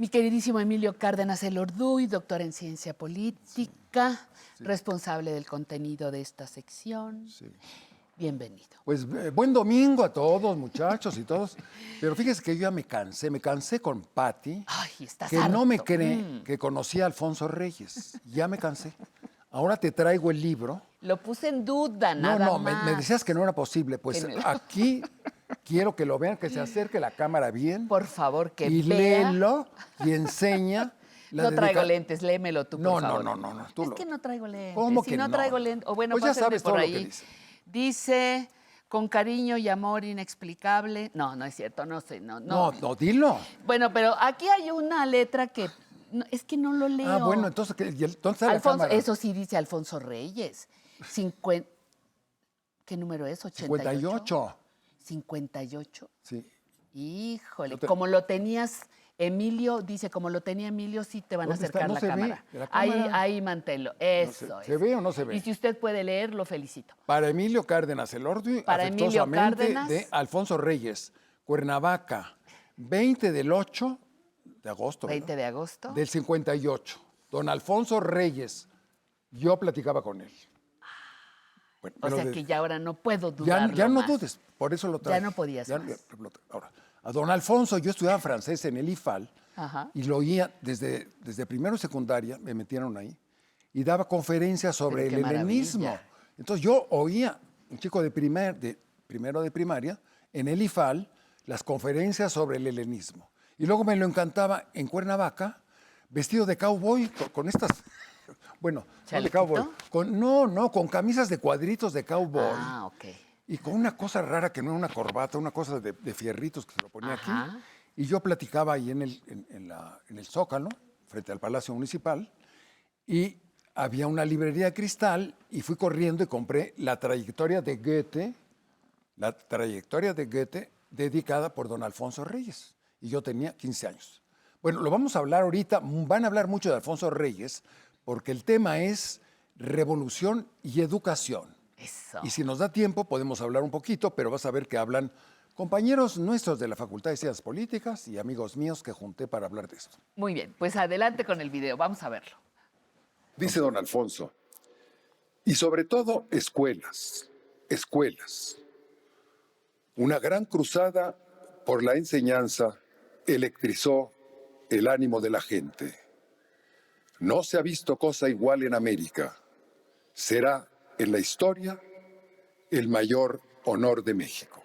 Mi queridísimo Emilio Cárdenas Elorduy, doctor en ciencia política, responsable del contenido de esta sección. Sí. Bienvenido. Pues buen domingo a todos, muchachos y todos. Pero fíjese que yo ya me cansé con Patti, Ay, estás que harto. no me cree que conocí a Alfonso Reyes. Ya me cansé. Ahora te traigo el libro. Lo puse en duda, No, nada no, más. me decías que no era posible. Pues Que no. aquí quiero que lo vean, que se acerque la cámara bien. Por favor, que y vea. léelo y enseña. No traigo lentes, léemelo tú, por favor. No. Tú Es lo... que no traigo lentes. ¿Cómo si que no no? traigo lentes, o bueno, Pues ya pásenme sabes por todo lo ahí. que dice. Dice, con cariño y amor inexplicable. No, no es cierto, no sé, no. No, dilo. Bueno, pero aquí hay una letra que es que no lo leo. Ah, bueno, entonces, entonces a la Alfonso, cámara. eso sí dice Alfonso Reyes. ¿Qué número es? 58. 58. Sí. Híjole, como lo tenías, Emilio, dice, como lo tenía Emilio, sí te van a ¿Dónde está? acercar No la se ve, cámara. la cámara. Ahí manténlo. Eso es. ¿Se ve o no se ve? Y si usted puede leer, lo felicito. Para Emilio Cárdenas Elorduy, Para Emilio afectuosamente, Cárdenas. de Alfonso Reyes, Cuernavaca, 20 del 8 de agosto. 20 ¿verdad? de agosto. Del 58. Don Alfonso Reyes. Yo platicaba con él. Bueno, O pero sea que ya ahora no puedo dudar. ya no dudes, por eso lo traje. Ya no podías más. Ahora, a don Alfonso, yo estudiaba francés en el IFAL. Ajá. Y lo oía desde primero secundaria, me metieron ahí, y daba conferencias sobre Pero el qué helenismo. maravilla. Entonces yo oía, un chico de primero de primaria, en el IFAL, las conferencias sobre el helenismo. Y luego me lo encantaba en Cuernavaca, vestido de cowboy, con estas, bueno, no de ¿Chalequito? cowboy, con camisas de cuadritos de cowboy. Ah, ok. Y con una cosa rara que no era una corbata, una cosa de fierritos que se lo ponía Ajá. aquí. Y yo platicaba ahí en el Zócalo, frente al Palacio Municipal, y había una librería de cristal y fui corriendo y compré la trayectoria de Goethe dedicada por don Alfonso Reyes. Y yo tenía 15 años. Bueno, lo vamos a hablar ahorita, van a hablar mucho de Alfonso Reyes, porque el tema es revolución y educación. Eso. Y si nos da tiempo, podemos hablar un poquito, pero vas a ver que hablan compañeros nuestros de la Facultad de Ciencias Políticas y amigos míos que junté para hablar de esto. Muy bien, pues adelante con el video, vamos a verlo. Dice don Alfonso, y sobre todo escuelas. Una gran cruzada por la enseñanza electrizó el ánimo de la gente. No se ha visto cosa igual en América. Será en la historia el mayor honor de México.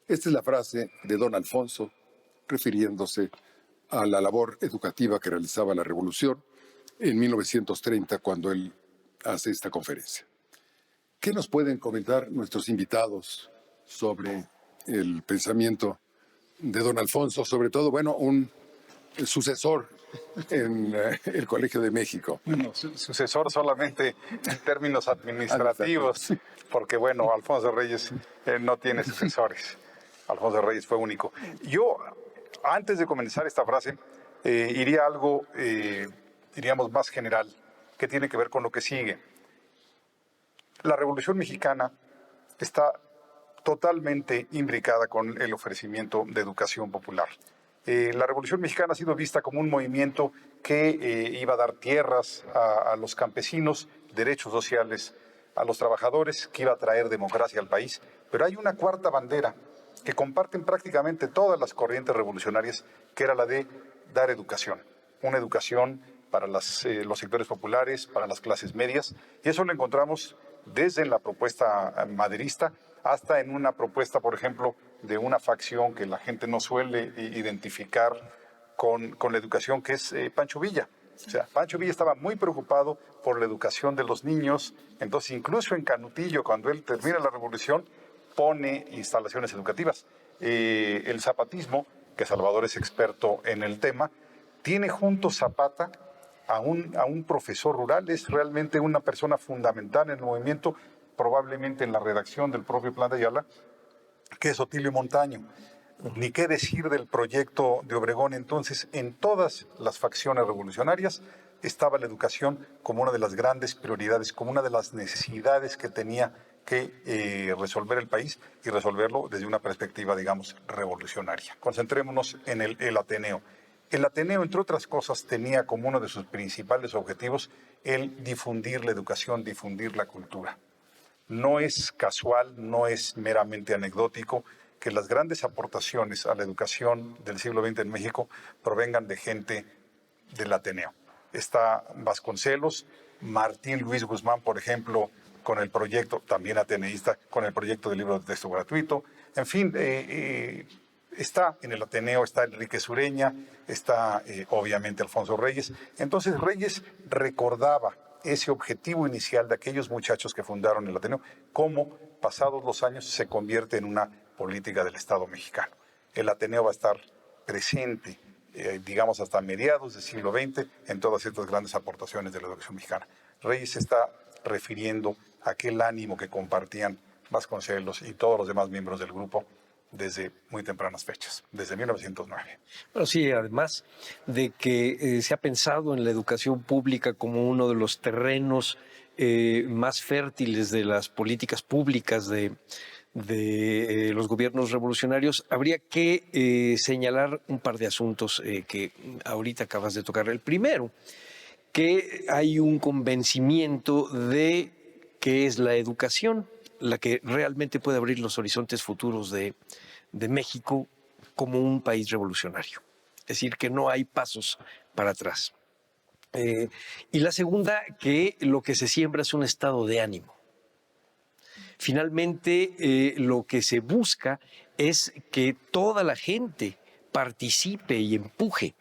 Esta es la frase de don Alfonso refiriéndose a la labor educativa que realizaba la Revolución en 1930 cuando él hace esta conferencia. ¿Qué nos pueden comentar nuestros invitados sobre el pensamiento de don Alfonso? Sobre todo, bueno, un sucesor en el Colegio de México. Bueno, sucesor solamente en términos administrativos, porque bueno, Alfonso Reyes no tiene sucesores. Alfonso Reyes fue único. Yo, antes de comenzar esta frase, iría a algo, diríamos, más general, que tiene que ver con lo que sigue. La Revolución Mexicana está totalmente imbricada con el ofrecimiento de educación popular. La Revolución Mexicana ha sido vista como un movimiento que iba a dar tierras a los campesinos, derechos sociales a los trabajadores, que iba a traer democracia al país. Pero hay una cuarta bandera que comparten prácticamente todas las corrientes revolucionarias, que era la de dar educación. Una educación para los sectores populares, para las clases medias. Y eso lo encontramos desde la propuesta maderista hasta en una propuesta, por ejemplo, de una facción que la gente no suele identificar con la educación, que es Pancho Villa. O sea, Pancho Villa estaba muy preocupado por la educación de los niños. Entonces, incluso en Canutillo, cuando él termina la revolución, pone instalaciones educativas. El zapatismo, que Salvador es experto en el tema, tiene junto Zapata a un profesor rural. Es realmente una persona fundamental en el movimiento, probablemente en la redacción del propio Plan de Ayala, que es Otilio Montaño. Ni qué decir del proyecto de Obregón. Entonces, en todas las facciones revolucionarias estaba la educación como una de las grandes prioridades, como una de las necesidades que tenía que resolver el país, y resolverlo desde una perspectiva, digamos, revolucionaria. Concentrémonos en el Ateneo. El Ateneo, entre otras cosas, tenía como uno de sus principales objetivos el difundir la educación, difundir la cultura. No es casual, no es meramente anecdótico que las grandes aportaciones a la educación del siglo XX en México provengan de gente del Ateneo. Está Vasconcelos, Martín Luis Guzmán, por ejemplo, con el proyecto, también ateneísta, con el proyecto de libro de texto gratuito. En fin, está en el Ateneo, está Enrique Sureña, está obviamente Alfonso Reyes. Entonces Reyes recordaba ese objetivo inicial de aquellos muchachos que fundaron el Ateneo, cómo pasados los años se convierte en una política del Estado mexicano. El Ateneo va a estar presente, digamos, hasta mediados del siglo XX en todas estas grandes aportaciones de la educación mexicana. Reyes se está refiriendo a aquel ánimo que compartían Vasconcelos y todos los demás miembros del grupo desde muy tempranas fechas, desde 1909. Bueno, sí, además de que se ha pensado en la educación pública como uno de los terrenos más fértiles de las políticas públicas de los gobiernos revolucionarios, habría que señalar un par de asuntos que ahorita acabas de tocar. El primero, que hay un convencimiento de que es la educación la que realmente puede abrir los horizontes futuros de México como un país revolucionario. Es decir, que no hay pasos para atrás. Y la segunda, que lo que se siembra es un estado de ánimo. Finalmente, lo que se busca es que toda la gente participe y empuje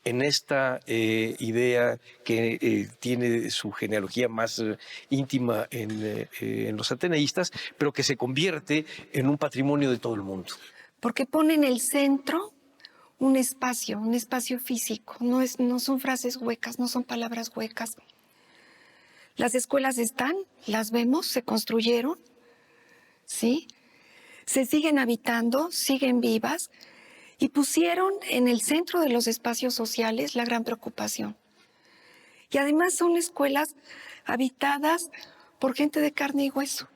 en esta idea que tiene su genealogía más íntima en los ateneístas, pero que se convierte en un patrimonio de todo el mundo. Porque pone en el centro un espacio físico, no son frases huecas, no son palabras huecas. Las escuelas están, las vemos, se construyeron, ¿sí? Se siguen habitando, siguen vivas, y pusieron en el centro de los espacios sociales la gran preocupación. Y además son escuelas habitadas por gente de carne y hueso,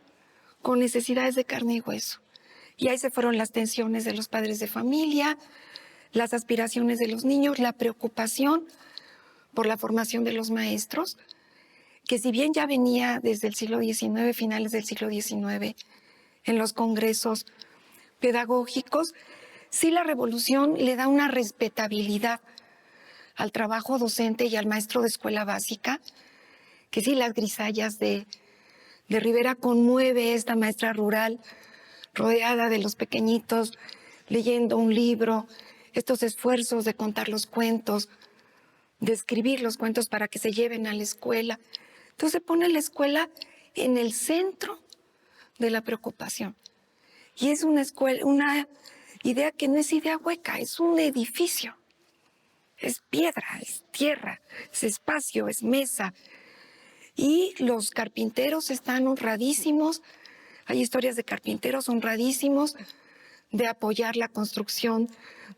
con necesidades de carne y hueso. Y ahí se fueron las tensiones de los padres de familia, las aspiraciones de los niños, la preocupación por la formación de los maestros, que si bien ya venía desde el siglo XIX, finales del siglo XIX, en los congresos pedagógicos, sí la revolución le da una respetabilidad al trabajo docente y al maestro de escuela básica, que sí las grisallas de Rivera conmueve esta maestra rural, rodeada de los pequeñitos, leyendo un libro, estos esfuerzos de contar los cuentos, de escribir los cuentos para que se lleven a la escuela. Entonces pone la escuela en el centro de la preocupación. Y es una idea que no es idea hueca, es un edificio. Es piedra, es tierra, es espacio, es mesa. Y los carpinteros están honradísimos. Hay historias de carpinteros honradísimos de apoyar la construcción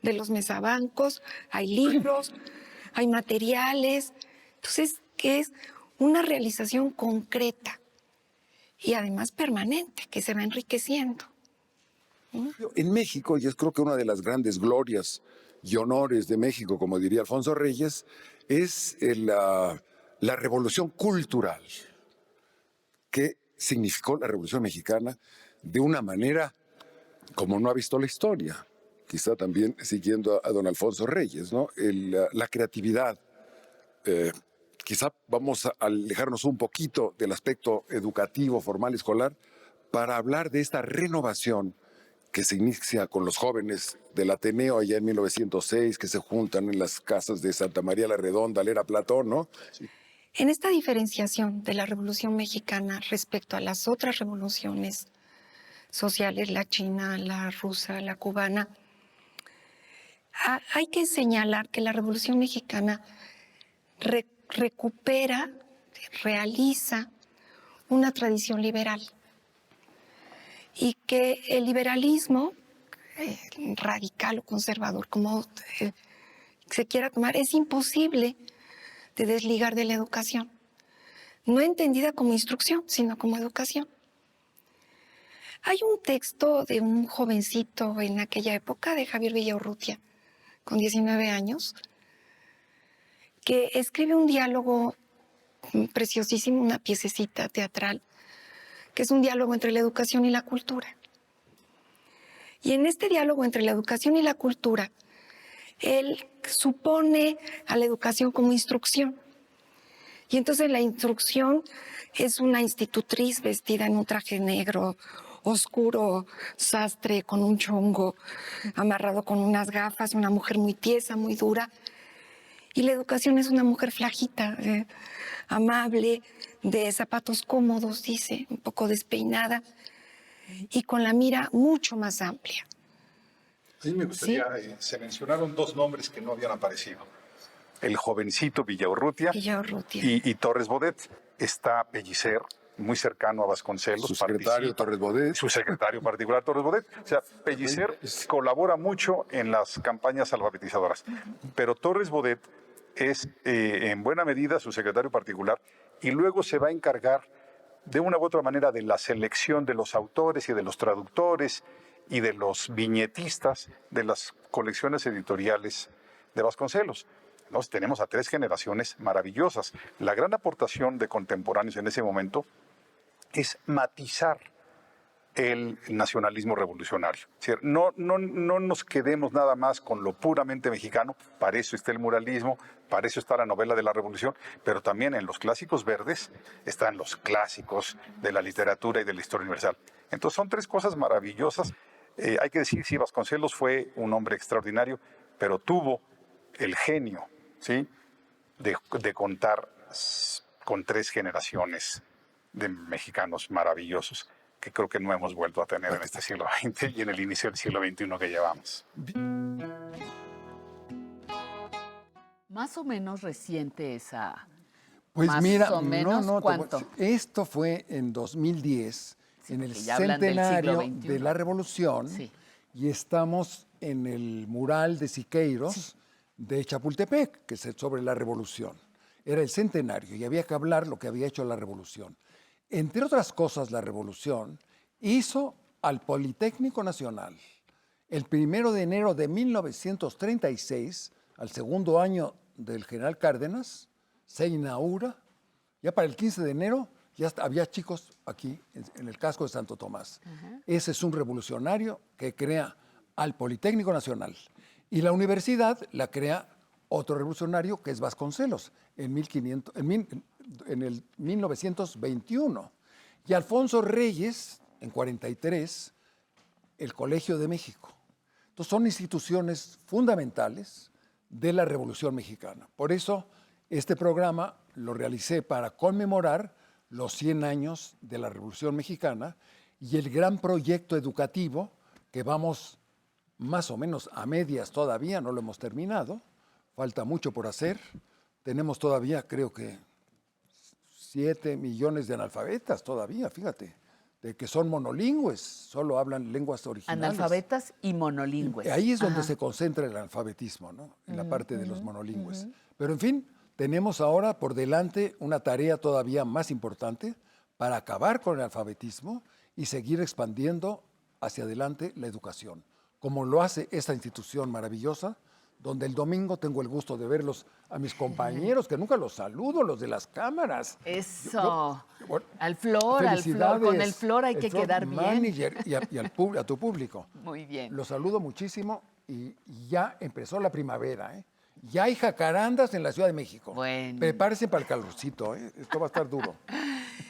de los mesabancos. Hay libros, hay materiales. Entonces, que es una realización concreta y además permanente, que se va enriqueciendo. En México, y es creo que una de las grandes glorias y honores de México, como diría Alfonso Reyes, es la revolución cultural, que significó la Revolución Mexicana de una manera como no ha visto la historia. Quizá también siguiendo a don Alfonso Reyes, ¿no? La creatividad. Quizá vamos a alejarnos un poquito del aspecto educativo, formal, escolar, para hablar de esta renovación que se inicia con los jóvenes del Ateneo allá en 1906, que se juntan en las casas de Santa María la Redonda, era Platón, ¿no? Sí. En esta diferenciación de la Revolución Mexicana respecto a las otras revoluciones sociales, la china, la rusa, la cubana, hay que señalar que la Revolución Mexicana recupera, realiza una tradición liberal. Y que el liberalismo radical o conservador, como se quiera tomar, es imposible de desligar de la educación. No entendida como instrucción, sino como educación. Hay un texto de un jovencito en aquella época, de Javier Villaurrutia, con 19 años, que escribe un diálogo preciosísimo, una piececita teatral, que es un diálogo entre la educación y la cultura. Y en este diálogo entre la educación y la cultura, él supone a la educación como instrucción. Y entonces la instrucción es una institutriz vestida en un traje negro, oscuro, sastre, con un chongo, amarrado con unas gafas, una mujer muy tiesa, muy dura. Y la educación es una mujer flajita, amable, de zapatos cómodos, dice, un poco despeinada, y con la mira mucho más amplia. A mí me gustaría, se mencionaron dos nombres que no habían aparecido. El jovencito Villaurrutia Villaurrutia. y Torres Bodet. Está Pellicer, muy cercano a Vasconcelos. Su secretario, participa. Torres Bodet. Su secretario particular, Torres Bodet. O sea, Pellicer colabora mucho en las campañas alfabetizadoras. Pero Torres Bodet es en buena medida su secretario particular y luego se va a encargar de una u otra manera de la selección de los autores y de los traductores y de los viñetistas de las colecciones editoriales de Vasconcelos. Entonces tenemos a tres generaciones maravillosas. La gran aportación de contemporáneos en ese momento es matizar el nacionalismo revolucionario. Es decir, no nos quedemos nada más con lo puramente mexicano, para eso está el muralismo, para eso está la novela de la revolución, pero también en los clásicos verdes están los clásicos de la literatura y de la historia universal. Entonces son tres cosas maravillosas. Hay que decir, sí, Vasconcelos fue un hombre extraordinario, pero tuvo el genio, ¿sí?, de contar con tres generaciones de mexicanos maravillosos que creo que no hemos vuelto a tener en este siglo XX y en el inicio del siglo XXI que llevamos. Más o menos reciente esa. Pues Más mira, o menos, no, ¿cuánto? esto fue en 2010, en el porque ya hablan del siglo centenario XXI. de la Revolución, Sí. y estamos en el mural de Siqueiros de Chapultepec, que es sobre la Revolución. Era el centenario y había que hablar lo que había hecho la Revolución. Entre otras cosas, la Revolución hizo al Politécnico Nacional, el 1 de enero de 1936, al segundo año del general Cárdenas, se inaugura. Ya para el 15 de enero ya había chicos aquí en el casco de Santo Tomás. Ese es un revolucionario que crea al Politécnico Nacional. Y la universidad la crea otro revolucionario que es Vasconcelos en el 1921. Y Alfonso Reyes, en 43, el Colegio de México. Entonces son instituciones fundamentales de la Revolución Mexicana. Por eso este programa lo realicé para conmemorar los 100 años de la Revolución Mexicana y el gran proyecto educativo que vamos más o menos a medias todavía, no lo hemos terminado, falta mucho por hacer. Tenemos todavía, creo que, 7 millones de analfabetas todavía, fíjate, de que son monolingües, solo hablan lenguas originales. Analfabetas y monolingües. Ahí es donde Ajá. se concentra el analfabetismo, ¿no?, en la parte de los monolingües. Pero en fin, tenemos ahora por delante una tarea todavía más importante para acabar con el analfabetismo y seguir expandiendo hacia adelante la educación, como lo hace esta institución maravillosa, donde el domingo tengo el gusto de verlos a mis compañeros, que nunca los saludo, los de las cámaras. Eso. Bueno, Al flor, felicidades, con el flor hay que el floor quedar bien. manager y a tu público. Muy bien. Los saludo muchísimo y ya empezó la primavera, ¿eh? Ya hay jacarandas en la Ciudad de México. Bueno. Prepárense para el calorcito, ¿eh? Esto va a estar duro.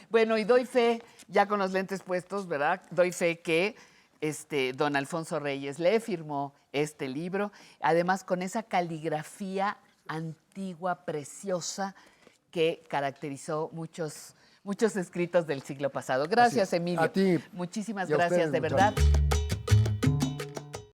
Bueno, y doy fe, ya con los lentes puestos, ¿verdad? Doy fe que don Alfonso Reyes le firmó este libro, además con esa caligrafía antigua, preciosa, que caracterizó muchos escritos del siglo pasado. Gracias, Así es. Emilio. A ti Muchísimas y a gracias, ustedes, de muchachos. verdad.